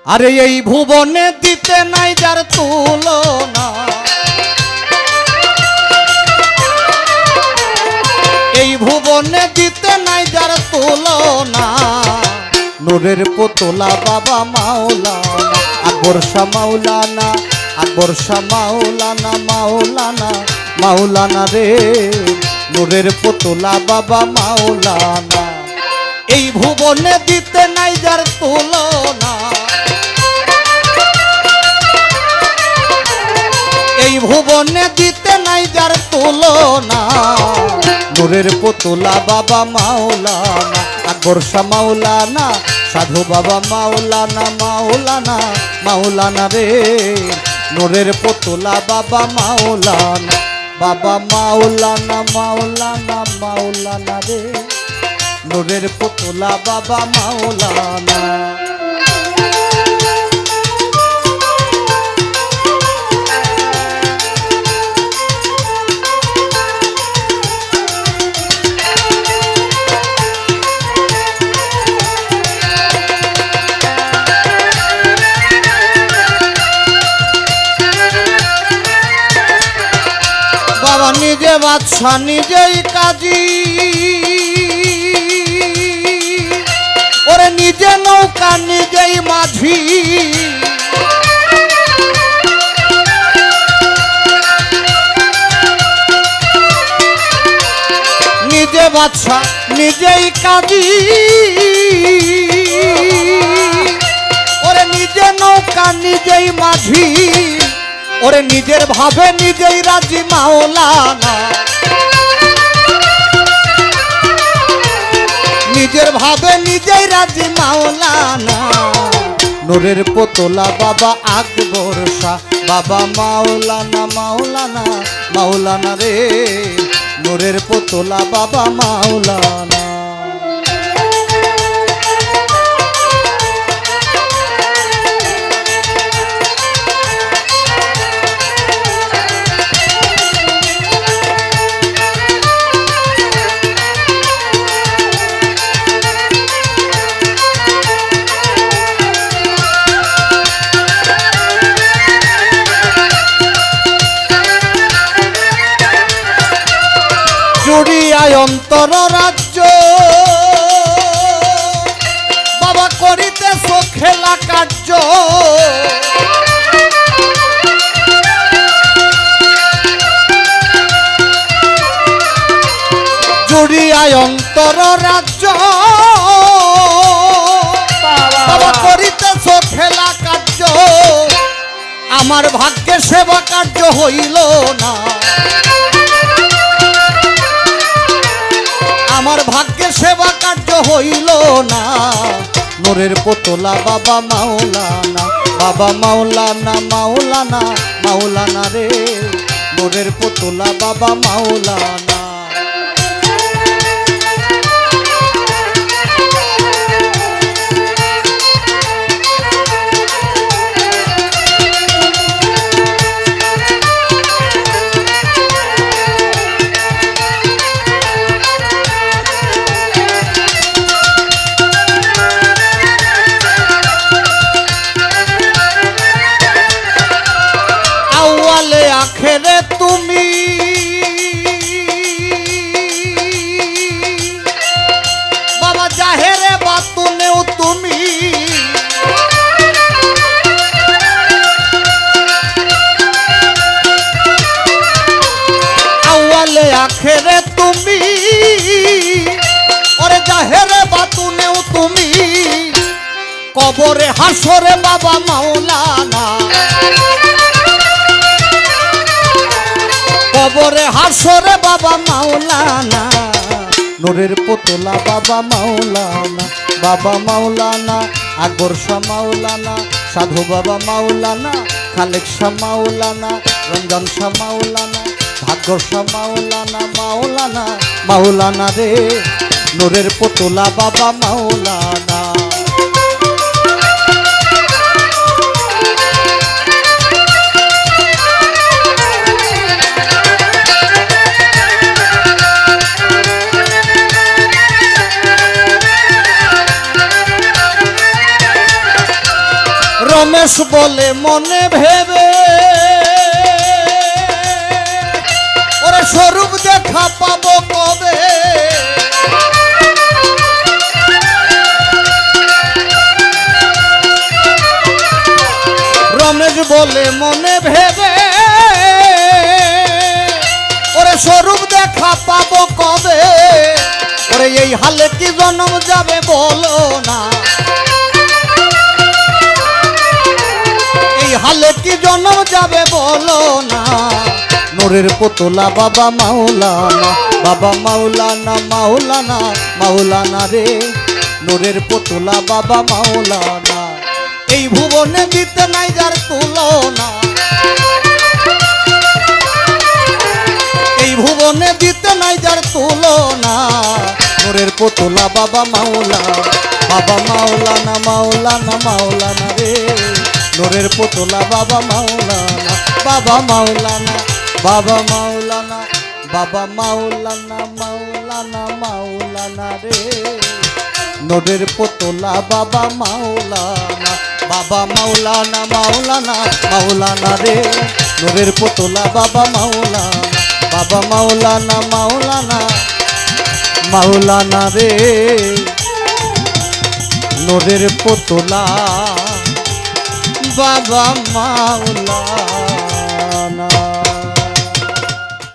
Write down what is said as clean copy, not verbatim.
আরে এই ভুবনে দিতে নাই যার তুলনা, এই ভুবনে দিতে নাই যার তুলনা। নূরের পুতলা বাবা মাওলানা, আকবর শাহ মাওলানা, আকবর শাহ মাওলানা, মাওলানা মাওলানা রে। নূরের পুতলা বাবা মাওলানা, এই ভুবনে দিতে নাই যার তুলনা, এই ভুবনে দিতে নাই যার তুলনা। নূরের পুতলা বাবা মাওলানা, আকবর শাহ মাওলানা, সাধু বাবা মাওলানা, মাওলানা মাওলানা রে। নূরের পুতলা বাবা মাওলানা, বাবা মাওলানা, মাওলানা মাওলানা রে। নূরের পুতলা বাবা মাওলানা। বাবা নিজে বাদশা নিজেই কাজী, ওরে নিজে নৌকা নিজেই মাঝি। নিজে বাদশা নিজেই কাজী, ওরে নিজে নৌকা নিজেই মাঝি। ওরে নিজের ভাবে নিজেই রাজি মাওলানা, নিজের ভাবে নিজেই রাজি মাওলানা। নূরের পুতলা বাবা আকবর শাহ বাবা মাওলানা, মাওলানা মাওলানা রে। নূরের পুতলা বাবা মাওলানা। জুড়িয়ায় অন্তর রাজ্য বাবা করিতেছ খেলা কার্য। জুড়িয়ায় অন্তর রাজ্য বাবা করিতেছ খেলা কার্য। আমার ভাগ্যে সেবা কার্য হইল না, আমার ভাগ্যে সেবা কার্য হইল না। নূরের পুতলা বাবা মাওলানা, বাবা মাওলানা, মাওলানা মাওলানা রে। নূরের পুতলা বাবা মাওলানা। আখেরে তুমি বাবা, জাহেরে বাতুনেও তুমি। আউয়ালে আখেরে তুমি, ওরে জাহেরে বাতুনেও তুমি। কবরে হাসরে বাবা মাওলানা, কবরে হাসরে বাবা মাওলানা। নূরের পুতলা বাবা মাওলানা, বাবা মাওলানা, আকবর শাহ মাওলানা, সাধু বাবা মাওলানা, খালেক শাহ মাওলানা, রঞ্জন শাহ মাওলানা, ভাগ্য শাহ মাওলানা, মাওলানা মাওলানা রে। নূরের পুতলা বাবা মাওলানা। রমেশ বলে মনে ভেবে, ওরে স্বরূপ দেখা পাবো কবে? রমেশ বলে মনে ভেবে, ওরে স্বরূপ দেখা পাবো কবে? ওরে এই হালে কি জন্ম যাবে বলো না, এই হালে কি জন্ম যাবে বলো না। নূরের পুতলা বাবা মাওলানা, বাবা মাওলানা, মাওলানা, মাওলানা রে। নূরের পুতলা বাবা মাওলানা, এই ভুবনে দিতে নাই যার তুলনা, এই ভুবনে দিতে নাই যার তুলনা। নূরের পুতলা বাবা মাওলানা, বাবা মাওলানা, মাওলানা, মাওলানা রে। নূরের পুতলা বাবা মাওলানা, বাবা মাওলানা, বাবা মাওলানা, বাবা মাওলানা, মাওলানা, মাওলানা রে। নূরের পুতলা বাবা মাওলানা, বাবা মাওলানা, মাওলানা, মাওলানা রে। নূরের পুতলা বাবা মাওলানা, বাবা মাওলানা, মাওলানা, মাওলানা রে। নূরের পুতলা বাবা মাওলানা।